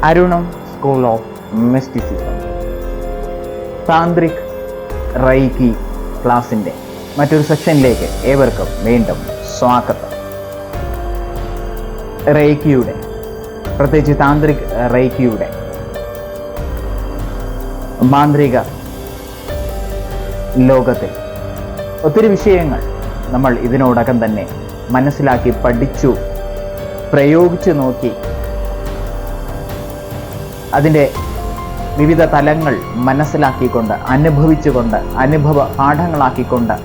അരുണം school of mysticism tantric reiki ക്ലാസിൻ്റെ മറ്റൊരു സെക്ഷനിലേക്ക് ഏവർക്കും വീണ്ടും സ്വാഗതം. റൈക്കിയുടെ, പ്രത്യേകിച്ച് താന്ത്രിക് റൈക്കിയുടെ മാന്ത്രിക ലോകത്തിൽ ഒത്തിരി വിഷയങ്ങൾ നമ്മൾ ഇതിനോടകം തന്നെ മനസ്സിലാക്കി, പഠിച്ചു, പ്രയോഗിച്ചു നോക്കി. അതിൻ്റെ വിവിധ തലങ്ങൾ മനസ്സിലാക്കിക്കൊണ്ട്, അനുഭവിച്ചുകൊണ്ട്, അനുഭവ പാഠങ്ങളാക്കിക്കൊണ്ട്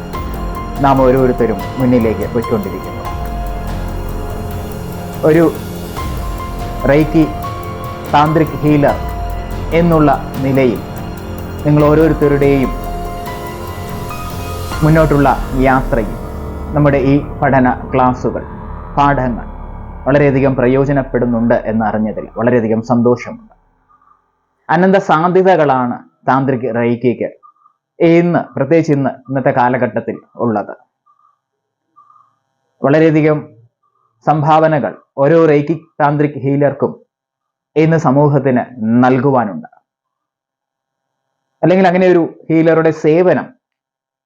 നാം ഓരോരുത്തരും മുന്നിലേക്ക് പോയിക്കൊണ്ടിരിക്കുന്നു. ഒരു റൈക്കി താന്ത്രിക് ഹീലർ എന്നുള്ള നിലയിൽ നിങ്ങൾ ഓരോരുത്തരുടെയും മുന്നോട്ടുള്ള യാത്രയിൽ നമ്മുടെ ഈ പഠന ക്ലാസുകൾ, പാഠങ്ങൾ വളരെയധികം പ്രയോജനപ്പെടുന്നുണ്ട് എന്നറിഞ്ഞതിൽ വളരെയധികം സന്തോഷമുണ്ട്. അനന്ത സാധ്യതകളാണ് താന്ത്രിക് റൈക്കിക്ക് പ്രത്യേകിച്ച് ഇന്നത്തെ കാലഘട്ടത്തിൽ ഉള്ളത്. വളരെയധികം സംഭാവനകൾ ഓരോ റൈക്കി താന്ത്രിക് ഹീലർക്കും ഇന്ന് സമൂഹത്തിന് നൽകുവാനുണ്ട്. അല്ലെങ്കിൽ അങ്ങനെ ഒരു ഹീലറുടെ സേവനം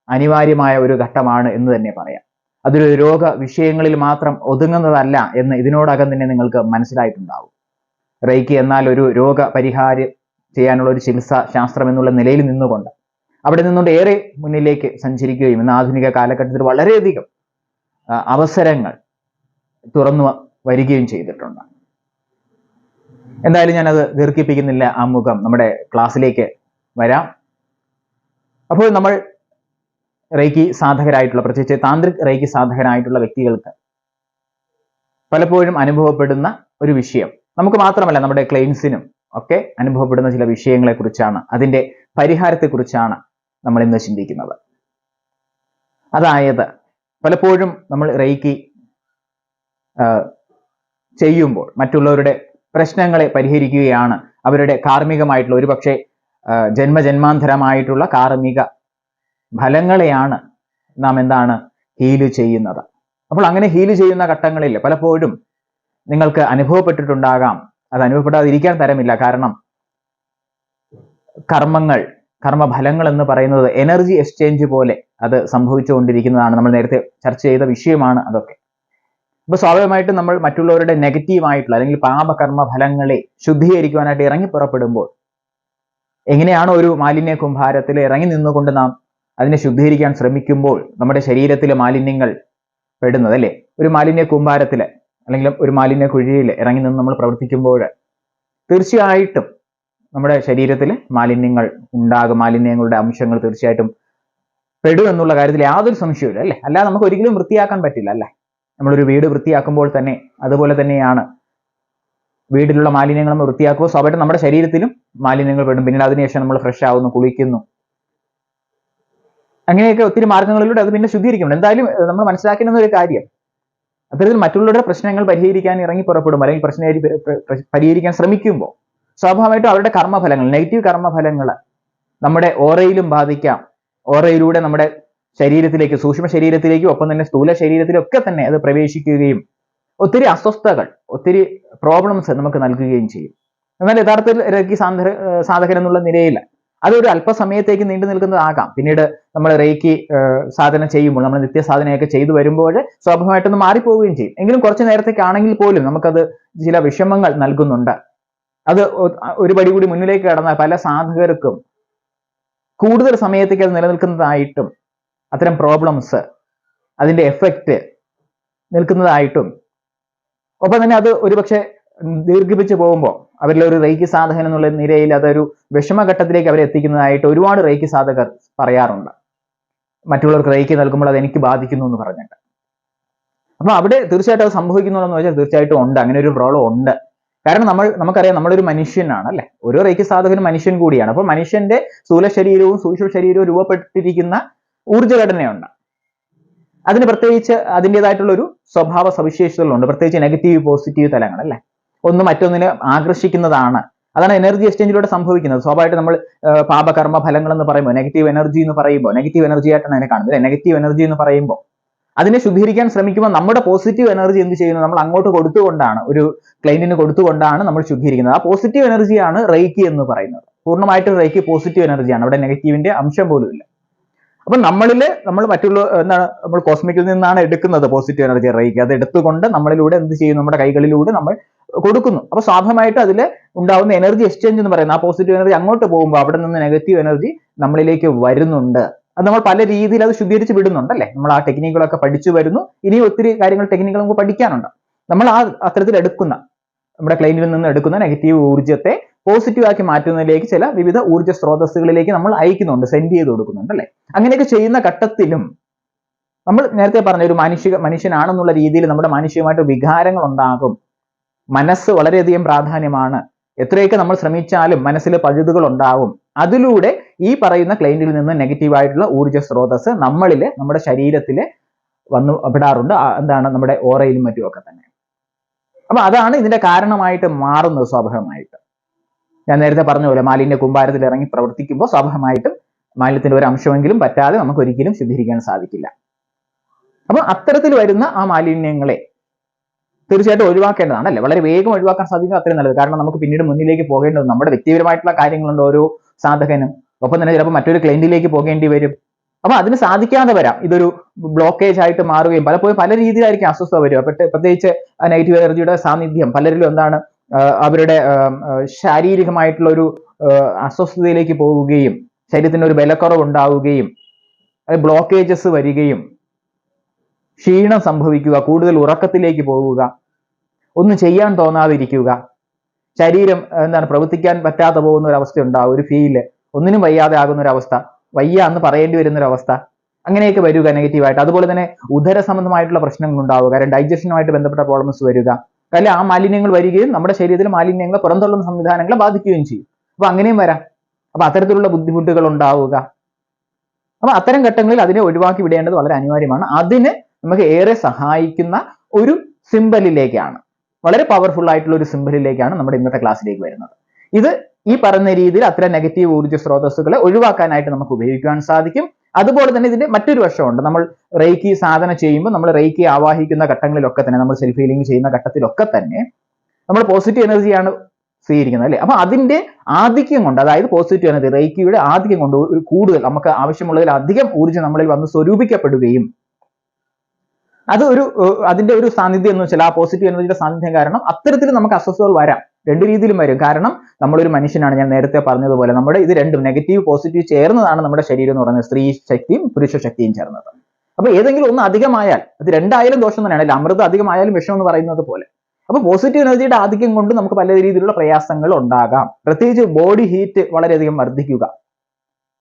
അനിവാര്യമായ ഒരു ഘട്ടമാണ് എന്ന് തന്നെ പറയാം. അതൊരു രോഗ വിഷയങ്ങളിൽ മാത്രം ഒതുങ്ങുന്നതല്ല എന്ന് ഇതിനോടകം തന്നെ നിങ്ങൾക്ക് മനസ്സിലായിട്ടുണ്ടാവും. റൈക്കി എന്നാൽ ഒരു രോഗ പരിഹാരം ചെയ്യാനുള്ള ഒരു ചികിത്സാ ശാസ്ത്രം എന്നുള്ള നിലയിൽ നിന്നുകൊണ്ട് അവിടെ നിന്നുകൊണ്ട് ഏറെ മുന്നിലേക്ക് സഞ്ചരിക്കുകയും ഇന്ന് ആധുനിക കാലഘട്ടത്തിൽ വളരെയധികം അവസരങ്ങൾ തുറന്നു വരികയും ചെയ്തിട്ടുണ്ട്. എന്തായാലും ഞാനത് ദീർഘിപ്പിക്കുന്നില്ല, ആ മുഖം നമ്മുടെ ക്ലാസ്സിലേക്ക് വരാം. അപ്പോൾ നമ്മൾ റൈക്കി സാധകരായിട്ടുള്ള, പ്രത്യേകിച്ച് താന്ത്രിക് റൈക്കി സാധകരായിട്ടുള്ള വ്യക്തികൾക്ക് പലപ്പോഴും അനുഭവപ്പെടുന്ന ഒരു വിഷയം, നമുക്ക് മാത്രമല്ല നമ്മുടെ ക്ലയൻസിനും ഒക്കെ അനുഭവപ്പെടുന്ന ചില വിഷയങ്ങളെ കുറിച്ചാണ്, അതിൻ്റെ പരിഹാരത്തെക്കുറിച്ചാണ് നമ്മൾ ഇന്ന് ചിന്തിക്കുന്നത്. അതായത് പലപ്പോഴും നമ്മൾ റൈക്കി ചെയ്യുമ്പോൾ മറ്റുള്ളവരുടെ പ്രശ്നങ്ങളെ പരിഹരിക്കുകയാണ്, അവരുടെ കാർമ്മികമായിട്ടുള്ള, ഒരുപക്ഷെ ജന്മജന്മാന്തരമായിട്ടുള്ള കാർമ്മിക ഫലങ്ങളെയാണ് നാം ഹീല് ചെയ്യുന്നത്. അപ്പോൾ അങ്ങനെ ഹീല് ചെയ്യുന്ന ഘട്ടങ്ങളിൽ പലപ്പോഴും നിങ്ങൾക്ക് അനുഭവപ്പെട്ടിട്ടുണ്ടാകാം, അത് അനുഭവപ്പെടാതിരിക്കാൻ തരമില്ല. കാരണം കർമ്മഫലങ്ങൾ എന്ന് പറയുന്നത് എനർജി എക്സ്ചേഞ്ച് പോലെ അത് സംഭവിച്ചുകൊണ്ടിരിക്കുന്നതാണ്. നമ്മൾ നേരത്തെ ചർച്ച ചെയ്ത വിഷയമാണ് അതൊക്കെ. അപ്പൊ സ്വാഭാവികമായിട്ടും നമ്മൾ മറ്റുള്ളവരുടെ നെഗറ്റീവായിട്ടുള്ള അല്ലെങ്കിൽ പാപകർമ്മ ഫലങ്ങളെ ശുദ്ധീകരിക്കുവാനായിട്ട് ഇറങ്ങി പുറപ്പെടുമ്പോൾ, എങ്ങനെയാണോ ഒരു മാലിന്യ കുംഭാരത്തിൽ ഇറങ്ങി നിന്നുകൊണ്ട് നാം അതിനെ ശുദ്ധീകരിക്കാൻ ശ്രമിക്കുമ്പോൾ നമ്മുടെ ശരീരത്തിലെ മാലിന്യങ്ങൾ പെടുന്നത്, അല്ലേ? ഒരു മാലിന്യ കൂമ്പാരത്തിൽ അല്ലെങ്കിൽ ഒരു മാലിന്യ കുഴിയിൽ ഇറങ്ങി നിന്ന് നമ്മൾ പ്രവർത്തിക്കുമ്പോൾ തീർച്ചയായിട്ടും നമ്മുടെ ശരീരത്തിൽ മാലിന്യങ്ങൾ ഉണ്ടാകും, മാലിന്യങ്ങളുടെ അംശങ്ങൾ തീർച്ചയായിട്ടും പെടും എന്നുള്ള കാര്യത്തിൽ യാതൊരു സംശയവും, അല്ലേ? അല്ലാതെ നമുക്ക് ഒരിക്കലും വൃത്തിയാക്കാൻ പറ്റില്ല, അല്ലേ? നമ്മളൊരു വീട് വൃത്തിയാക്കുമ്പോൾ തന്നെ അതുപോലെ തന്നെയാണ് വീട്ടിലുള്ള മാലിന്യങ്ങൾ നമ്മൾ വൃത്തിയാക്കുമ്പോൾ സ്വാഭാവികം നമ്മുടെ ശരീരത്തിലും മാലിന്യങ്ങൾ പെടും. പിന്നീട് അതിനുശേഷം നമ്മൾ ഫ്രഷ് ആവുന്നു, കുളിക്കുന്നു, അങ്ങനെയൊക്കെ ഒത്തിരി മാർഗങ്ങളിലൂടെ അത് പിന്നെ ശുദ്ധീകരിക്കണം. എന്തായാലും നമ്മൾ മനസ്സിലാക്കുന്ന ഒരു കാര്യം, അത്തരത്തിൽ മറ്റുള്ളവരുടെ പ്രശ്നങ്ങൾ പരിഹരിക്കാൻ ഇറങ്ങി പുറപ്പെടും അല്ലെങ്കിൽ പരിഹരിക്കാൻ ശ്രമിക്കുമ്പോൾ സ്വാഭാവികമായിട്ടും അവരുടെ കർമ്മഫലങ്ങൾ, നെഗറ്റീവ് കർമ്മഫലങ്ങൾ നമ്മുടെ ഓറയിലും ബാധിക്കാം. ഓറയിലൂടെ നമ്മുടെ ശരീരത്തിലേക്ക്, സൂക്ഷ്മ ശരീരത്തിലേക്കും ഒപ്പം തന്നെ സ്ഥൂല ശരീരത്തിലൊക്കെ തന്നെ അത് പ്രവേശിക്കുകയും ഒത്തിരി അസ്വസ്ഥതകൾ, ഒത്തിരി പ്രോബ്ലംസ് നമുക്ക് നൽകുകയും ചെയ്യും. എന്നാൽ യഥാർത്ഥത്തിൽ റൈക്കി സാധകൻ എന്നുള്ള നിലയിൽ അതൊരു അല്പസമയത്തേക്ക് നീണ്ടു നിൽക്കുന്നതാകാം. പിന്നീട് നമ്മൾ റൈക്കി സാധന ചെയ്യുമ്പോൾ, നമ്മൾ നിത്യസാധനയൊക്കെ ചെയ്തു വരുമ്പോൾ സ്വാഭാവികമായിട്ടൊന്ന് മാറിപ്പോവുകയും ചെയ്യും. എങ്കിലും കുറച്ചു നേരത്തേക്കാണെങ്കിൽ പോലും നമുക്കത് ചില വിഷമങ്ങൾ നൽകുന്നുണ്ട്. അത് ഒരു പടി കൂടി മുന്നിലേക്ക് കടന്നാൽ പല സാധകർക്കും കൂടുതൽ സമയത്തേക്ക് അത് നിലനിൽക്കുന്നതായിട്ടും അത്തരം പ്രോബ്ലംസ്, അതിൻ്റെ എഫക്റ്റ് നിൽക്കുന്നതായിട്ടും ഒപ്പം തന്നെ അത് ഒരുപക്ഷെ ദീർഘിപ്പിച്ച് പോകുമ്പോൾ അവരിൽ ഒരു റൈക്കി സാധകൻ എന്നുള്ള നിലയിൽ അതൊരു വിഷമഘട്ടത്തിലേക്ക് അവരെ എത്തിക്കുന്നതായിട്ട് ഒരുപാട് റൈക്കി സാധകർ പറയാറുണ്ട്. മറ്റുള്ളവർക്ക് റൈക്കി നൽകുമ്പോൾ അത് എനിക്ക് ബാധിക്കുന്നു എന്ന് പറഞ്ഞിട്ട്. അപ്പൊ അവിടെ തീർച്ചയായിട്ടും അത് സംഭവിക്കുന്നുണ്ടെന്ന് വെച്ചാൽ തീർച്ചയായിട്ടും ഉണ്ട്, അങ്ങനെ ഒരു പ്രോബ്ലം ഉണ്ട്. കാരണം നമുക്കറിയാം, നമ്മളൊരു മനുഷ്യനാണ്, അല്ലെ? ഓരോ റൈക്കി സാധകനും മനുഷ്യൻ കൂടിയാണ്. അപ്പോൾ മനുഷ്യന്റെ സ്ഥൂല ശരീരവും സൂക്ഷ്മ ശരീരവും രൂപപ്പെട്ടിരിക്കുന്ന ഊർജ്ജഘടനയുണ്ട്. അതിന് പ്രത്യേകിച്ച് അതിൻ്റെതായിട്ടുള്ള ഒരു സ്വഭാവ സവിശേഷതകളുണ്ട്, പ്രത്യേകിച്ച് നെഗറ്റീവ് പോസിറ്റീവ് തലങ്ങൾ, അല്ലെ? ഒന്ന് മറ്റൊന്നിനെ ആകർഷിക്കുന്നതാണ്. അതാണ് എനർജി എക്സ്ചേഞ്ചിലൂടെ സംഭവിക്കുന്നത്. സ്വാഭാവികമായിട്ട് നമ്മൾ പാപകർമ്മ ഫലങ്ങൾ എന്ന് പറയുമ്പോൾ, നെഗറ്റീവ് എനർജി എന്ന് പറയുമ്പോൾ, നെഗറ്റീവ് എനർജി ആയിട്ടാണ് അതിനെ കാണുന്നത്. നെഗറ്റീവ് എനർജി എന്ന് പറയുമ്പോൾ അതിനെ ശുദ്ധീകരിക്കാൻ ശ്രമിക്കുമ്പോൾ നമ്മുടെ പോസിറ്റീവ് എനർജി എന്ത് ചെയ്യുന്നു, നമ്മൾ അങ്ങോട്ട് കൊടുത്തുകൊണ്ടാണ്, ഒരു ക്ലയന്റിന് കൊടുത്തുകൊണ്ടാണ് നമ്മൾ ശുദ്ധീകരിക്കുന്നത്. ആ പോസിറ്റീവ് എനർജിയാണ് റേക്കി എന്ന് പറയുന്നത്. പൂർണ്ണമായിട്ടും റേക്കി പോസിറ്റീവ് എനർജിയാണ്, അവിടെ നെഗറ്റീവിന്റെ അംശം പോലും ഇല്ല. അപ്പൊ നമ്മൾ മറ്റുള്ള നമ്മൾ കോസ്മിക്കിൽ നിന്നാണ് എടുക്കുന്നത് പോസിറ്റീവ് എനർജി റേക്കി. അത് എടുത്തുകൊണ്ട് നമ്മളിലൂടെ എന്ത് ചെയ്യുന്നു, നമ്മുടെ കൈകളിലൂടെ നമ്മൾ കൊടുക്കുന്നു. അപ്പൊ സ്വാഭാവികമായിട്ടും അതിൽ ഉണ്ടാവുന്ന എനർജി എക്സ്ചേഞ്ച് എന്ന് പറയുന്നത് ആ പോസിറ്റീവ് എനർജി അങ്ങോട്ട് പോകുമ്പോൾ അവിടെ നിന്ന് നെഗറ്റീവ് എനർജി നമ്മളിലേക്ക് വരുന്നുണ്ട്. അത് നമ്മൾ പല രീതിയിൽ അത് ശുദ്ധീകരിച്ച് വിടുന്നുണ്ടല്ലേ. നമ്മൾ ആ ടെക്നിക്കുകളൊക്കെ പഠിച്ചു വരുന്നു. ഇനിയും ഒത്തിരി കാര്യങ്ങൾ ടെക്നിക്കുകൾ നമുക്ക് പഠിക്കാനുണ്ട്. നമ്മൾ ആ അത്തരത്തിൽ എടുക്കുന്ന നമ്മുടെ ക്ലയന്റിൽ നിന്ന് എടുക്കുന്ന നെഗറ്റീവ് ഊർജ്ജത്തെ പോസിറ്റീവ് ആക്കി മാറ്റുന്നതിലേക്ക് ചില വിവിധ ഊർജ്ജ സ്രോതസ്സുകളിലേക്ക് നമ്മൾ അയക്കുന്നുണ്ട്, സെൻഡ് ചെയ്ത് കൊടുക്കുന്നുണ്ട് അല്ലേ. അങ്ങനെയൊക്കെ ചെയ്യുന്ന ഘട്ടത്തിലും നമ്മൾ നേരത്തെ പറഞ്ഞ ഒരു മനുഷ്യനാണെന്നുള്ള രീതിയിൽ നമ്മുടെ മാനുഷികമായിട്ട് വികാരങ്ങൾ ഉണ്ടാകും. മനസ്സ് വളരെയധികം പ്രാധാന്യമാണ്. എത്രയൊക്കെ നമ്മൾ ശ്രമിച്ചാലും മനസ്സിൽ പഴുതുകൾ ഉണ്ടാവും. അതിലൂടെ ഈ പറയുന്ന ക്ലയന്റിൽ നിന്ന് നെഗറ്റീവായിട്ടുള്ള ഊർജ്ജ സ്രോതസ് നമ്മളില്, നമ്മുടെ ശരീരത്തില് വന്നു പെടാറുണ്ട്. എന്താണ്, നമ്മുടെ ഓറയിലും മറ്റുമൊക്കെ തന്നെ. അപ്പൊ അതാണ് ഇതിന്റെ കാരണമായിട്ട് മാറുന്നത് സ്വാഭാവികമായിട്ട്. ഞാൻ നേരത്തെ പറഞ്ഞ പോലെ മാലിന്യ കൂമ്പാരത്തിൽ ഇറങ്ങി പ്രവർത്തിക്കുമ്പോൾ സ്വാഭാവികമായിട്ടും മാലിന്യത്തിന്റെ ഒരു അംശമെങ്കിലും പറ്റാതെ നമുക്ക് ഒരിക്കലും ശുദ്ധീകരിക്കാൻ സാധിക്കില്ല. അപ്പൊ അത്തരത്തിൽ വരുന്ന ആ മാലിന്യങ്ങളെ തീർച്ചയായിട്ടും ഒഴിവാക്കേണ്ടതാണ് അല്ലേ. വളരെ വേഗം ഒഴിവാക്കാൻ സാധിക്കും, അത്രയും നല്ലത്. കാരണം നമുക്ക് പിന്നീട് മുന്നിലേക്ക് പോകേണ്ടത് നമ്മുടെ വ്യക്തിപരമായിട്ടുള്ള കാര്യങ്ങളുണ്ട് ഓരോ സാധകനും. ഒപ്പം തന്നെ ചിലപ്പോൾ മറ്റൊരു ക്ലയന്റിലേക്ക് പോകേണ്ടി വരും. അപ്പൊ അതിന് സാധിക്കാതെ വരാം. ഇതൊരു ബ്ലോക്കേജ് ആയിട്ട് മാറുകയും പലപ്പോഴും പല രീതിയിലായിരിക്കും അസ്വസ്ഥത വരിക. പ്രത്യേകിച്ച് നെഗറ്റീവ് എനർജിയുടെ സാന്നിധ്യം പലരിലും എന്താണ്, അവരുടെ ശാരീരികമായിട്ടുള്ള ഒരു അസ്വസ്ഥതയിലേക്ക് പോവുകയും ശരീരത്തിന് ഒരു ബലക്കുറവ് ഉണ്ടാവുകയും ബ്ലോക്കേജസ് വരികയും ക്ഷീണം സംഭവിക്കുക, കൂടുതൽ ഉറക്കത്തിലേക്ക് പോവുക, ഒന്നും ചെയ്യാൻ തോന്നാതിരിക്കുക, ശരീരം പ്രവർത്തിക്കാൻ പറ്റാതെ പോകുന്ന ഒരു അവസ്ഥ ഉണ്ടാവും, ഒരു ഫീല്, ഒന്നിനും വയ്യാതെ ആകുന്ന ഒരു അവസ്ഥ, വയ്യ എന്ന് പറയേണ്ടി വരുന്ന ഒരു അവസ്ഥ, അങ്ങനെയൊക്കെ വരിക നെഗറ്റീവായിട്ട്. അതുപോലെ തന്നെ ഉദര സംബന്ധമായിട്ടുള്ള പ്രശ്നങ്ങൾ ഉണ്ടാവുക, കാരണം ഡൈജഷനുമായിട്ട് ബന്ധപ്പെട്ട പ്രോബ്ലംസ് വരിക. അല്ലെ ആ മാലിന്യങ്ങൾ വരികയും നമ്മുടെ ശരീരത്തിൽ മാലിന്യങ്ങളെ പുറന്തള്ളുന്ന സംവിധാനങ്ങളെ ബാധിക്കുകയും ചെയ്യും. അപ്പൊ അങ്ങനെയും വരാം. അപ്പൊ അത്തരത്തിലുള്ള ബുദ്ധിമുട്ടുകൾ ഉണ്ടാവുക. അപ്പൊ അത്തരം ഘട്ടങ്ങളിൽ അതിനെ ഒഴിവാക്കി വിടേണ്ടത് വളരെ അനിവാര്യമാണ്. അതിന് നമുക്ക് ഏറെ സഹായിക്കുന്ന ഒരു സിമ്പലിലേക്കാണ്, വളരെ പവർഫുൾ ആയിട്ടുള്ള ഒരു സിമ്പലിലേക്കാണ് നമ്മുടെ ഇന്നത്തെ ക്ലാസ്സിലേക്ക് വരുന്നത്. ഇത് ഈ പറയുന്ന രീതിയിൽ അത്തരം നെഗറ്റീവ് ഊർജ്ജ സ്രോതസ്സുകളെ ഒഴിവാക്കാനായിട്ട് നമുക്ക് ഉപയോഗിക്കാൻ സാധിക്കും. അതുപോലെ തന്നെ ഇതിന്റെ മറ്റൊരു വശമുണ്ട്. നമ്മൾ റേക്കി സാധന ചെയ്യുമ്പോൾ നമ്മൾ റേക്കി ആവാഹിക്കുന്ന ഘട്ടങ്ങളിലൊക്കെ തന്നെ, നമ്മൾ സെൽഫ് ഹീലിംഗ് ചെയ്യുന്ന ഘട്ടത്തിലൊക്കെ തന്നെ നമ്മൾ പോസിറ്റീവ് എനർജിയാണ് സ്വീകരിക്കുന്നത് അല്ലേ. അപ്പൊ അതിന്റെ ആധിക്യം കൊണ്ട്, അതായത് പോസിറ്റീവ് എനർജി റേക്കിയുടെ ആധിക്യം കൊണ്ട് കൂടുതൽ നമുക്ക് ആവശ്യമുള്ളതിൽ അധികം ഊർജ്ജം നമ്മളിൽ വന്ന് സ്വരൂപിക്കപ്പെടുകയും അത് അതിന്റെ ഒരു സാന്നിധ്യം എന്ന് വെച്ചാൽ ആ പോസിറ്റീവ് എനർജിയുടെ സാന്നിധ്യം കാരണം അത്തരത്തിൽ നമുക്ക് അസ്വസ്ഥതകൾ വരാം. രണ്ട് രീതിയിലും വരും. കാരണം നമ്മളൊരു മനുഷ്യനാണ്, ഞാൻ നേരത്തെ പറഞ്ഞതുപോലെ നമ്മുടെ ഇത് രണ്ടും നെഗറ്റീവ് പോസിറ്റീവ് ചേർന്നതാണ് നമ്മുടെ ശരീരം എന്ന് പറയുന്നത്, സ്ത്രീ ശക്തിയും പുരുഷ ശക്തിയും ചേർന്നത്. അപ്പൊ ഏതെങ്കിലും ഒന്ന് അധികമായാൽ, അത് രണ്ടായാലും ദോഷം തന്നെയാണ്, അല്ല അമൃത് അധികമായാലും വിഷം എന്ന് പറയുന്നത് പോലെ. അപ്പൊ പോസിറ്റീവ് എനർജിയുടെ ആധിക്യം കൊണ്ട് നമുക്ക് പല രീതിയിലുള്ള പ്രയാസങ്ങൾ ഉണ്ടാകാം. പ്രത്യേകിച്ച് ബോഡി ഹീറ്റ് വളരെയധികം വർദ്ധിക്കുക,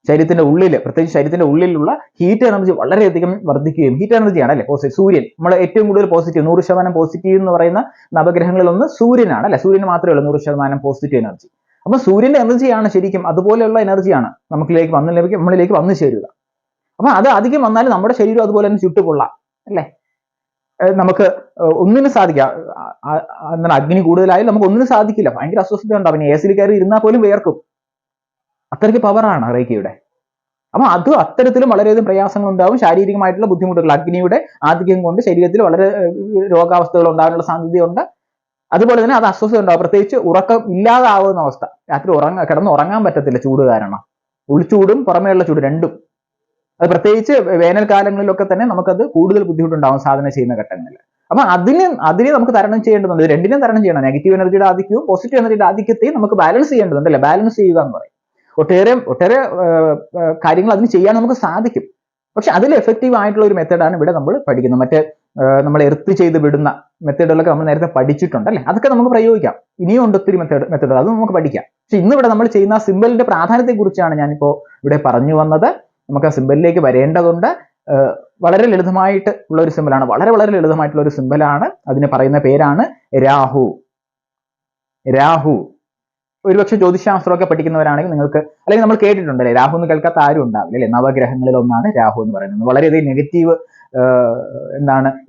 ശരീരത്തിന്റെ ഉള്ളിൽ, പ്രത്യേകിച്ച് ശരീരത്തിന്റെ ഉള്ളിലുള്ള ഹീറ്റ് എനർജി വളരെയധികം വർദ്ധിക്കുകയും, ഹീറ്റ് എനർജിയാണ് അല്ലെ സൂര്യൻ, നമ്മൾ ഏറ്റവും കൂടുതൽ പോസിറ്റീവ് 100% പോസിറ്റീവ് എന്ന് പറയുന്ന നവഗ്രഹങ്ങളിൽ ഒന്ന് സൂര്യനാണ് അല്ലെ. സൂര്യന് മാത്രമേ ഉള്ളൂ 100% പോസിറ്റീവ് എനർജി. അപ്പൊ സൂര്യന്റെ എനർജിയാണ് ശരിക്കും, അതുപോലെയുള്ള എനർജിയാണ് നമ്മളിലേക്ക് വന്നു ചേരുക. അപ്പൊ അത് അധികം വന്നാലും നമ്മുടെ ശരീരം അതുപോലെ തന്നെ ചുട്ടുപൊള്ളാം അല്ലെ. നമുക്ക് ഒന്നിനും സാധിക്കാം, അഗ്നി കൂടുതലായാലും നമുക്ക് ഒന്നിനും സാധിക്കില്ല, ഭയങ്കര അസ്വസ്ഥത ഉണ്ടാവും. പിന്നെ AC കയറി ഇരുന്നാൽ പോലും വേർക്കും, അത്രയ്ക്ക് പവറാണ് റേക്കിയുടെ. അപ്പൊ അത് അത്തരത്തിലും വളരെയധികം പ്രയാസങ്ങൾ ഉണ്ടാവും, ശാരീരികമായിട്ടുള്ള ബുദ്ധിമുട്ടുകൾ. അഗ്നിയുടെ ആധിക്യം കൊണ്ട് ശരീരത്തിൽ വളരെ രോഗാവസ്ഥകൾ ഉണ്ടാകാനുള്ള സാധ്യതയുണ്ട്. അതുപോലെ തന്നെ അത് അസ്വസ്ഥത ഉണ്ടാവും, പ്രത്യേകിച്ച് ഉറക്കം ഇല്ലാതാവുന്ന അവസ്ഥ. രാത്രി കിടന്ന് ഉറങ്ങാൻ പറ്റത്തില്ല, ചൂട് കാരണം. ഉൾച്ചൂടും പുറമേയുള്ള ചൂട് രണ്ടും. അത് പ്രത്യേകിച്ച് വേനൽക്കാലങ്ങളിലൊക്കെ തന്നെ നമുക്കത് കൂടുതൽ ബുദ്ധിമുട്ടുണ്ടാവും സാധന ചെയ്യുന്ന ഘട്ടങ്ങളിൽ. അപ്പൊ അതിനെ നമുക്ക് തരണം ചെയ്യേണ്ടതുണ്ട്. ഇത് രണ്ടിനും തരണം ചെയ്യണം. നെഗറ്റീവ് എനർജിയുടെ ആധിക്യവും പോസിറ്റീവ് എനർജിയുടെ ആധിക്യത്തെയും നമുക്ക് ബാലൻസ് ചെയ്യേണ്ടതുണ്ട് അല്ലെ. ബാലൻസ് ചെയ്യുക എന്ന് പറയും. ഒട്ടേറെ കാര്യങ്ങൾ അതിന് ചെയ്യാൻ നമുക്ക് സാധിക്കും. പക്ഷെ അതിൽ എഫക്റ്റീവ് ആയിട്ടുള്ള ഒരു മെത്തേഡാണ് ഇവിടെ നമ്മൾ പഠിക്കുന്നത്. മറ്റേ നമ്മൾ എർത്ത് ചെയ്ത് വിടുന്ന മെത്തേഡുകളൊക്കെ നമ്മൾ നേരത്തെ പഠിച്ചിട്ടുണ്ട് അല്ലെ. അതൊക്കെ നമുക്ക് പ്രയോഗിക്കാം. ഇനിയും ഉണ്ട് ഒത്തിരി മെത്തേഡ്, അത് നമുക്ക് പഠിക്കാം. പക്ഷെ ഇന്ന് ഇവിടെ നമ്മൾ ചെയ്യുന്ന സിമ്പലിന്റെ പ്രാധാന്യത്തെ കുറിച്ചാണ് ഞാനിപ്പോ ഇവിടെ പറഞ്ഞു വന്നത്. നമുക്ക് ആ സിമ്പലിലേക്ക് വരേണ്ടതുണ്ട്. വളരെ ലളിതമായിട്ട് ഉള്ള ഒരു സിമ്പലാണ്, വളരെ ലളിതമായിട്ടുള്ള ഒരു സിമ്പലാണ്. അതിന് പറയുന്ന പേരാണ് രാഹു. ഒരുപക്ഷെ ജ്യോതിശാസ്ത്രമൊക്കെ പഠിക്കുന്നവരാണെങ്കിൽ നിങ്ങൾക്ക്, അല്ലെങ്കിൽ നമ്മൾ കേട്ടിട്ടുണ്ടല്ലേ, രാഹു എന്ന് കേൾക്കാത്ത ആരും ഉണ്ടാവില്ല അല്ലെ. നവഗ്രഹങ്ങളിൽ ഒന്നാണ് രാഹു എന്ന് പറയുന്നത്. വളരെയധികം നെഗറ്റീവ്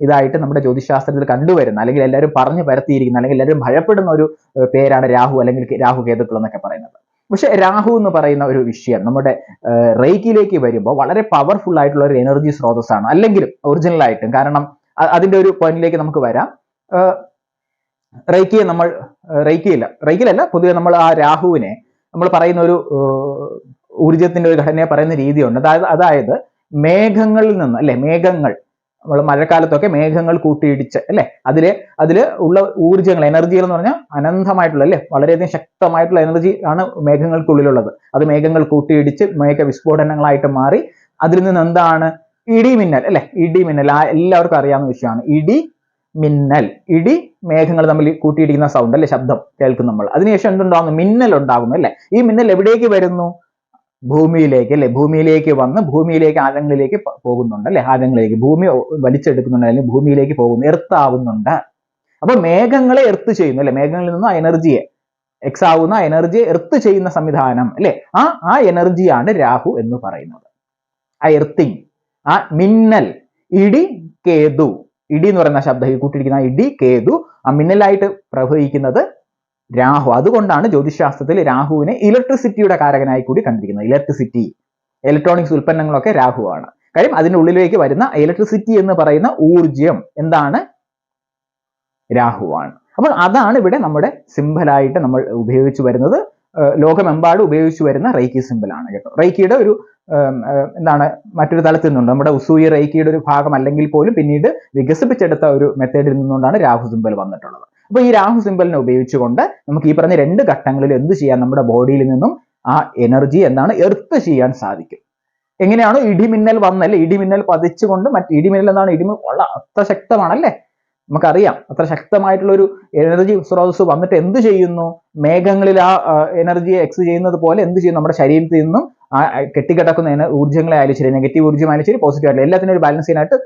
ഇതായിട്ട് നമ്മുടെ ജ്യോതിശാസ്ത്രത്തിൽ കണ്ടുവരുന്ന, അല്ലെങ്കിൽ എല്ലാവരും പറഞ്ഞു പരത്തിയിരിക്കുന്ന, അല്ലെങ്കിൽ എല്ലാവരും ഭയപ്പെടുന്ന ഒരു പേരാണ് രാഹു, അല്ലെങ്കിൽ രാഹു കേതുക്കൾ എന്നൊക്കെ പറയുന്നത്. പക്ഷെ രാഹു എന്ന് പറയുന്ന ഒരു വിഷയം നമ്മുടെ റേക്കിയിലേക്ക് വരുമ്പോൾ വളരെ പവർഫുൾ ആയിട്ടുള്ള ഒരു എനർജി സ്രോതസ്സാണ്, അല്ലെങ്കിലും ഒറിജിനൽ ആയിട്ടും. കാരണം അതിന്റെ ഒരു പോയിന്റിലേക്ക് നമുക്ക് വരാം. റേക്കിയെ നമ്മൾ റേക്കിയിലല്ല പൊതുവെ നമ്മൾ ആ രാഹുവിനെ നമ്മൾ പറയുന്ന ഒരു ഊർജത്തിന്റെ ഒരു ഘടനയെ പറയുന്ന രീതിയുണ്ട്. അതായത് മേഘങ്ങളിൽ നിന്ന്, അല്ലെ, മേഘങ്ങൾ നമ്മൾ മഴക്കാലത്തൊക്കെ മേഘങ്ങൾ കൂട്ടിയിടിച്ച്, അല്ലെ, അതില് ഉള്ള ഊർജ്ജങ്ങൾ, എനർജികൾ എന്ന് പറഞ്ഞാൽ അനന്തമായിട്ടുള്ള, അല്ലെ, വളരെയധികം ശക്തമായിട്ടുള്ള എനർജി ആണ് മേഘങ്ങൾക്കുള്ളിലുള്ളത്. അത് മേഘങ്ങൾ കൂട്ടിയിടിച്ച് മേഘ വിസ്ഫോടനങ്ങളായിട്ട് മാറി അതിൽ നിന്ന് എന്താണ് ഇടിമിന്നൽ, അല്ലെ, ഇടിമിന്നൽ എല്ലാവർക്കും അറിയാവുന്ന വിഷയമാണ്. ഇടി മേഘങ്ങൾ തമ്മിൽ കൂട്ടിയിടിക്കുന്ന സൗണ്ട്, അല്ലെ, ശബ്ദം കേൾക്കും നമ്മൾ. അതിനുശേഷം എന്തുണ്ടാകുന്നു? മിന്നൽ ഉണ്ടാകുന്നു, അല്ലെ. ഈ മിന്നൽ എവിടേക്ക് വരുന്നു? ഭൂമിയിലേക്ക്, അല്ലെ, ഭൂമിയിലേക്ക് വന്ന് ഭൂമിയിലേക്ക് ആഴങ്ങളിലേക്ക് പോകുന്നുണ്ട്, അല്ലെ, ആഴങ്ങളിലേക്ക് ഭൂമി വലിച്ചെടുക്കുന്നുണ്ട്, അല്ലെങ്കിൽ ഭൂമിയിലേക്ക് പോകുന്നു, എർത്താവുന്നുണ്ട്. അപ്പൊ മേഘങ്ങളെ എർത്ത് ചെയ്യുന്നു, അല്ലെ, മേഘങ്ങളിൽ നിന്ന് ആ എനർജിയെ, ആവുന്ന എനർജിയെ എർത്ത് ചെയ്യുന്ന സംവിധാനം, അല്ലെ, ആ എനർജിയാണ് രാഹു എന്ന് പറയുന്നത്. ആ എർത്തിങ്, ആ മിന്നൽ, ഇടി, കേതു, ഇടി എന്ന് പറയുന്ന ശബ്ദം കൂട്ടിയിരിക്കുന്ന ഇടി, കേതു, ആ മിന്നലായിട്ട് പ്രവഹിക്കുന്നത് രാഹു. അതുകൊണ്ടാണ് ജ്യോതിശാസ്ത്രത്തിൽ രാഹുവിനെ ഇലക്ട്രിസിറ്റിയുടെ കാരകനായി കൂടി കണ്ടിരിക്കുന്നത്. ഇലക്ട്രിസിറ്റി, ഇലക്ട്രോണിക്സ് ഉൽപ്പന്നങ്ങളൊക്കെ രാഹുവാണ്. കാര്യം അതിന്റെ ഉള്ളിലേക്ക് വരുന്ന ഇലക്ട്രിസിറ്റി എന്ന് പറയുന്ന ഊർജ്ജം എന്താണ്? രാഹുവാണ്. അപ്പോൾ അതാണ് ഇവിടെ നമ്മുടെ സിംബലായിട്ട് നമ്മൾ ഉപയോഗിച്ചു വരുന്നത്. ലോകമെമ്പാടും ഉപയോഗിച്ചു വരുന്ന റേക്കി സിംബലാണ് കേട്ടോ. റേക്കിയുടെ ഒരു എന്താണ് മറ്റൊരു തലത്തിൽ നിന്നുണ്ട്. നമ്മുടെ ഉസൂയി റേക്കിയുടെ ഒരു ഭാഗം അല്ലെങ്കിൽ പോലും പിന്നീട് വികസിപ്പിച്ചെടുത്ത ഒരു മെത്തേഡിൽ നിന്നുകൊണ്ടാണ് രാഹു സിംബൽ വന്നിട്ടുള്ളത്. അപ്പൊ ഈ രാഹു സിംബലിനെ ഉപയോഗിച്ചുകൊണ്ട് നമുക്ക് ഈ പറഞ്ഞ രണ്ട് ഘട്ടങ്ങളിൽ എന്ത് ചെയ്യാൻ? നമ്മുടെ ബോഡിയിൽ നിന്നും ആ എനർജി എന്താണ് എർത്ത് ചെയ്യാൻ സാധിക്കും. എങ്ങനെയാണോ ഇടിമിന്നൽ വന്നല്ലേ, ഇടിമിന്നൽ പതിച്ചുകൊണ്ട് ഇടിമിന്നൽ എന്താണ്? ഇടിമിന്നൽ അത്ര ശക്തമാണല്ലേ, നമുക്കറിയാം. അത്ര ശക്തമായിട്ടുള്ള ഒരു എനർജി സ്രോതസ് വന്നിട്ട് എന്ത് ചെയ്യുന്നു? മേഘങ്ങളിൽ ആ എനർജിയെ ചെയ്യുന്നത് പോലെ എന്ത് ചെയ്യുന്നു? നമ്മുടെ ശരീരത്തിൽ നിന്നും ആ കെട്ടിക്കിടക്കുന്ന ഊർജ്ജങ്ങളെ ആയാലും ശരി, നെഗറ്റീവ് ഊർജ്ജമായാലും ശരി, പോസിറ്റീവ് ആയാലും എല്ലാത്തിനും ഒരു ബാലൻസ് ചെയ്യാനായിട്ട്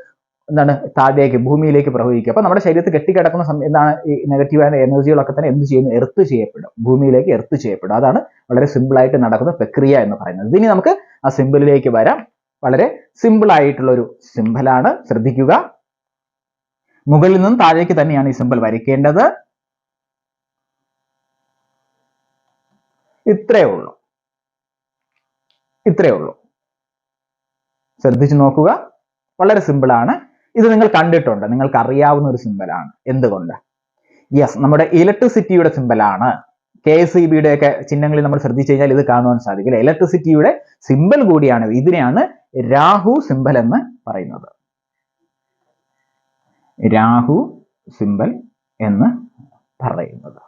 എന്താണ് താഴേക്ക് ഭൂമിയിലേക്ക് പ്രവഹിക്കുക. അപ്പൊ നമ്മുടെ ശരീരത്തിൽ കെട്ടിക്കിടക്കുന്ന എന്താണ് ഈ നെഗറ്റീവായ എനർജികളൊക്കെ തന്നെ എന്ത് ചെയ്യുന്നു? എർത്ത് ചെയ്യപ്പെടും, ഭൂമിയിലേക്ക് എർത്ത് ചെയ്യപ്പെടും. അതാണ് വളരെ സിമ്പിൾ ആയിട്ട് നടക്കുന്ന പ്രക്രിയ എന്ന് പറയുന്നത്. ഇനി നമുക്ക് ആ സിമ്പിളിലേക്ക് വരാം. വളരെ സിമ്പിൾ ആയിട്ടുള്ള ഒരു സിമ്പിളാണ്, ശ്രദ്ധിക്കുക. മുകളിൽ നിന്നും താഴേക്ക് തന്നെയാണ് ഈ സിമ്പിൾ വരയ്ക്കേണ്ടത്. ഇത്രയേ ഉള്ളൂ. ശ്രദ്ധിച്ചു നോക്കുക. വളരെ സിമ്പിളാണ്. ഇത് നിങ്ങൾ കണ്ടിട്ടുണ്ട്, നിങ്ങൾക്ക് അറിയാവുന്ന ഒരു സിമ്പലാണ്. എന്തുകൊണ്ട്? യെസ്, നമ്മുടെ ഇലക്ട്രിസിറ്റിയുടെ സിമ്പലാണ്. KSEBയുടെ ഒക്കെ ചിഹ്നങ്ങളിൽ നമ്മൾ ശ്രദ്ധിച്ചു കഴിഞ്ഞാൽ ഇത് കാണുവാൻ സാധിക്കില്ല. ഇലക്ട്രിസിറ്റിയുടെ സിമ്പൽ കൂടിയാണ്. ഇതിനെയാണ് രാഹു സിമ്പൽ എന്ന് പറയുന്നത്. രാഹു സിമ്പൽ എന്ന് പറയുന്നത്.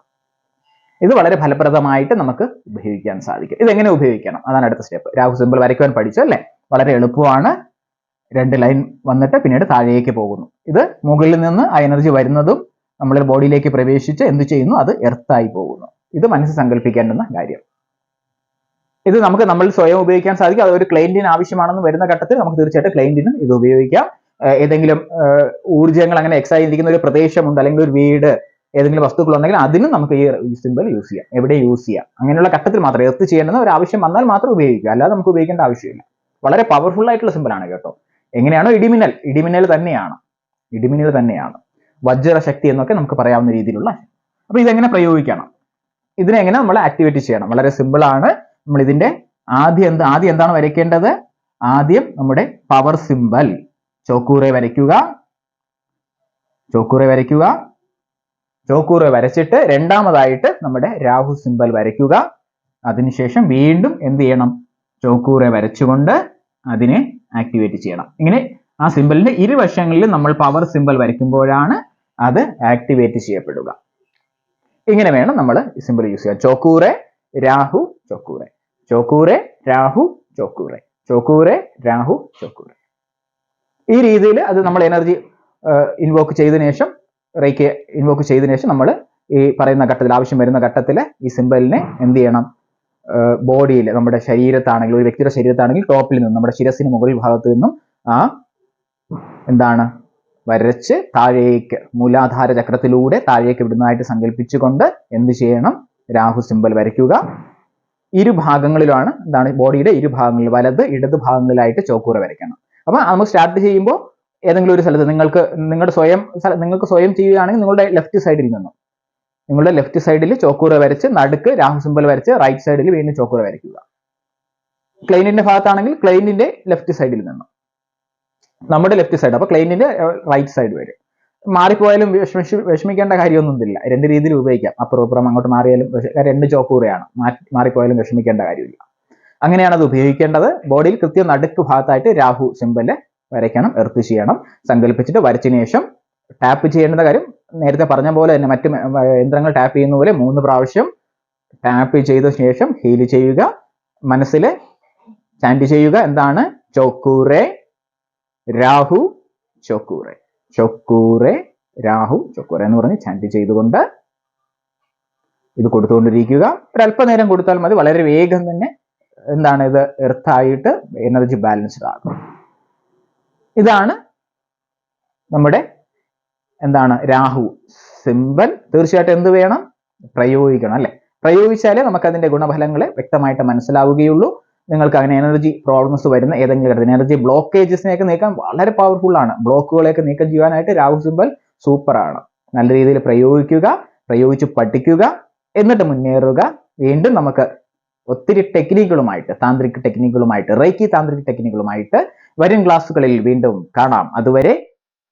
ഇത് വളരെ ഫലപ്രദമായിട്ട് നമുക്ക് ഉപയോഗിക്കാൻ സാധിക്കും. ഇതെങ്ങനെ ഉപയോഗിക്കണം? അതാണ് അടുത്ത സ്റ്റെപ്പ്. രാഹു സിമ്പൽ വരയ്ക്കുവാൻ പഠിച്ചു അല്ലേ? വളരെ എളുപ്പമാണ്. 2 ലൈൻ വന്നിട്ട് പിന്നീട് താഴേക്ക് പോകുന്നു. ഇത് മുകളിൽ നിന്ന് ആ എനർജി വരുന്നതും നമ്മുടെ ബോഡിയിലേക്ക് പ്രവേശിച്ച് എന്ത് ചെയ്യുന്നു? അത് എർത്തായി പോകുന്നു. ഇത് മനസ്സിൽ സങ്കല്പിക്കേണ്ടുന്ന കാര്യം. ഇത് നമുക്ക് നമ്മൾ സ്വയം ഉപയോഗിക്കാൻ സാധിക്കും. അത് ഒരു ക്ലയന്റിന് ആവശ്യമാണെന്ന് വരുന്ന ഘട്ടത്തിൽ നമുക്ക് തീർച്ചയായിട്ടും ക്ലയന്റിനും ഇത് ഉപയോഗിക്കാം. ഏതെങ്കിലും ഊർജ്ജങ്ങൾ അങ്ങനെ ഇരിക്കുന്ന ഒരു പ്രദേശമുണ്ട്, അല്ലെങ്കിൽ ഒരു വീട്, ഏതെങ്കിലും വസ്തുക്കൾ ഉണ്ടെങ്കിൽ അതിനും നമുക്ക് ഈ സിമ്പൽ യൂസ് ചെയ്യാം. എവിടെ യൂസ് ചെയ്യാം? അങ്ങനെയുള്ള ഘട്ടത്തിൽ മാത്രം എർത്ത് ചെയ്യേണ്ടുന്ന ഒരു ആവശ്യം വന്നാൽ മാത്രം ഉപയോഗിക്കുക, അല്ലാതെ നമുക്ക് ഉപയോഗിക്കേണ്ട ആവശ്യമില്ല. വളരെ പവർഫുൾ ആയിട്ടുള്ള സിമ്പലാണ് കേട്ടോ. എങ്ങനെയാണോ ഇടിമിന്നൽ തന്നെയാണ്. വജ്രശക്തി എന്നൊക്കെ നമുക്ക് പറയാവുന്ന രീതിയിലുള്ള. അപ്പൊ ഇതെങ്ങനെ പ്രയോഗിക്കണം? ഇതിനെങ്ങനെ നമ്മൾ ആക്ടിവേറ്റ് ചെയ്യണം? വളരെ സിമ്പിൾ ആണ്. നമ്മൾ ഇതിന്റെ ആദ്യം എന്താണ് വരയ്ക്കേണ്ടത്? ആദ്യം നമ്മുടെ പവർ സിമ്പൽ ചോക്കൂറെ വരച്ചിട്ട് രണ്ടാമതായിട്ട് നമ്മുടെ രാഹു സിമ്പൽ വരയ്ക്കുക. അതിനുശേഷം വീണ്ടും എന്ത് ചെയ്യണം? ചോക്കൂറെ വരച്ചുകൊണ്ട് അതിനെ ആക്ടിവേറ്റ് ചെയ്യണം. ഇങ്ങനെ ആ സിമ്പലിന്റെ ഇരുവശങ്ങളിലും നമ്മൾ പവർ സിമ്പൽ വരയ്ക്കുമ്പോഴാണ് അത് ആക്ടിവേറ്റ് ചെയ്യപ്പെടുക. ഇങ്ങനെ വേണം നമ്മൾ സിമ്പൽ യൂസ് ചെയ്യാൻ. ചോക്കൂറെ രാഹു ചോക്കൂറെ, ചോക്കൂറെ രാഹു ചോക്കൂറെ, ചോക്കൂറെ രാഹു ചോക്കൂറെ. ഈ രീതിയിൽ അത് നമ്മൾ എനർജി ഇൻവോക്ക് ചെയ്തതിനു ശേഷം നമ്മൾ ഈ പറയുന്ന ഘട്ടത്തിൽ, ആവശ്യം വരുന്ന ഘട്ടത്തിൽ ഈ സിമ്പലിനെ എന്ത് ചെയ്യണം? ബോഡിയിൽ, നമ്മുടെ ശരീരത്താണെങ്കിൽ, ഒരു വ്യക്തിയുടെ ശരീരത്താണെങ്കിൽ ടോപ്പിൽ നിന്നും, നമ്മുടെ ശിരസിന് മുകളിൽ ഭാഗത്ത് നിന്നും എന്താണ് വരച്ച് താഴേക്ക് മൂലാധാര ചക്രത്തിലൂടെ താഴേക്ക് വിടുന്നതായിട്ട് സങ്കല്പിച്ചുകൊണ്ട് എന്ത് ചെയ്യണം? രാഹു സിമ്പൽ വരയ്ക്കുക. ഇരുഭാഗങ്ങളിലാണ്, എന്താണ് ബോഡിയുടെ ഇരുഭാഗങ്ങളിൽ, വലത് ഇടത് ഭാഗങ്ങളിലായിട്ട് ചോക്കൂറ വരയ്ക്കണം. അപ്പൊ നമ്മൾ സ്റ്റാർട്ട് ചെയ്യുമ്പോൾ ഏതെങ്കിലും ഒരു സ്ഥലത്ത് നിങ്ങൾക്ക് സ്വയം ചെയ്യുകയാണെങ്കിൽ നിങ്ങളുടെ ലെഫ്റ്റ് സൈഡിൽ നിന്നും, നിങ്ങളുടെ ലെഫ്റ്റ് സൈഡിൽ ചോക്കൂറ വരച്ച് നടുക്ക് രാഹു സിമ്പൽ വരച്ച് റൈറ്റ് സൈഡിൽ വീണ്ടും ചോക്കൂറ വരയ്ക്കുക. ക്ലൈന്റിന്റെ ഭാഗത്താണെങ്കിൽ ക്ലൈന്റിന്റെ ലെഫ്റ്റ് സൈഡിൽ നിന്നും നമ്മുടെ ലെഫ്റ്റ് സൈഡ്, അപ്പൊ ക്ലൈന്റിന്റെ റൈറ്റ് സൈഡ് വരും. മാറിപ്പോയാലും വിഷമിക്കേണ്ട കാര്യമൊന്നുമില്ല. രണ്ട് രീതിയിൽ ഉപയോഗിക്കാം. അപ്പുറം അങ്ങോട്ട് മാറിയാലും രണ്ട് ചോക്കൂറയാണ്, മാറിപ്പോയാലും വിഷമിക്കേണ്ട കാര്യമില്ല. അങ്ങനെയാണ് അത് ഉപയോഗിക്കേണ്ടത്. ബോഡിയിൽ കൃത്യം നടുക്ക് ഭാഗത്തായിട്ട് രാഹു സിമ്പല് വരയ്ക്കണം, എർത്ത് ചെയ്യണം. സങ്കല്പിച്ചിട്ട് വരച്ചതിന് ശേഷം ടാപ്പ് ചെയ്യേണ്ട കാര്യം നേരത്തെ പറഞ്ഞ പോലെ തന്നെ മറ്റ് യന്ത്രങ്ങൾ ടാപ്പ് ചെയ്യുന്ന പോലെ 3 പ്രാവശ്യം ടാപ്പ് ചെയ്ത ശേഷം ഹീൽ ചെയ്യുക. മനസ്സിൽ ചാൻഡ് ചെയ്യുക. എന്താണ്? ചോക്കൂറെ രാഹു ചോക്കൂറെ, ചോക്കൂറെ രാഹു ചോക്കൂറെ എന്ന് പറഞ്ഞ് ചാൻഡ് ചെയ്തുകൊണ്ട് ഇത് കൊടുത്തുകൊണ്ടിരിക്കുക. ഒരല്പനേരം കൊടുത്താൽ മതി. വളരെ വേഗം തന്നെ എന്താണ് ഇത് എർത്തായിട്ട് എനർജി ബാലൻസ്ഡ് ആകും. ഇതാണ് നമ്മുടെ എന്താണ് രാഹു സിമ്പൽ. തീർച്ചയായിട്ടും എന്ത് വേണം? പ്രയോഗിക്കണം അല്ലെ? പ്രയോഗിച്ചാലേ നമുക്ക് അതിന്റെ ഗുണഫലങ്ങളെ വ്യക്തമായിട്ട് മനസ്സിലാവുകയുള്ളൂ. നിങ്ങൾക്ക് അങ്ങനെ എനർജി പ്രോബ്ലംസ് വരുന്ന ഏതെങ്കിലും തരത്തിൽ എനർജി ബ്ലോക്കേജസിനെയൊക്കെ നീക്കാൻ വളരെ പവർഫുൾ ആണ്. ബ്ലോക്കുകളെയൊക്കെ നീക്കം ചെയ്യാനായിട്ട് രാഹു സിമ്പൽ സൂപ്പർ ആണ്. നല്ല രീതിയിൽ പ്രയോഗിക്കുക, പ്രയോഗിച്ച് പഠിക്കുക, എന്നിട്ട് മുന്നേറുക. വീണ്ടും നമുക്ക് ഒത്തിരി ടെക്നിക്കുകളുമായിട്ട്, താന്ത്രിക ടെക്നിക്കുകളുമായിട്ട്, റേക്കി താന്ത്രിക ടെക്നിക്കുകളുമായിട്ട് വരും ക്ലാസ്സുകളിൽ വീണ്ടും കാണാം. അതുവരെ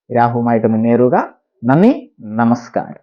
രാഹുവുമായിട്ട് മുന്നേറുക. നന്ദി, നമസ്കാരം.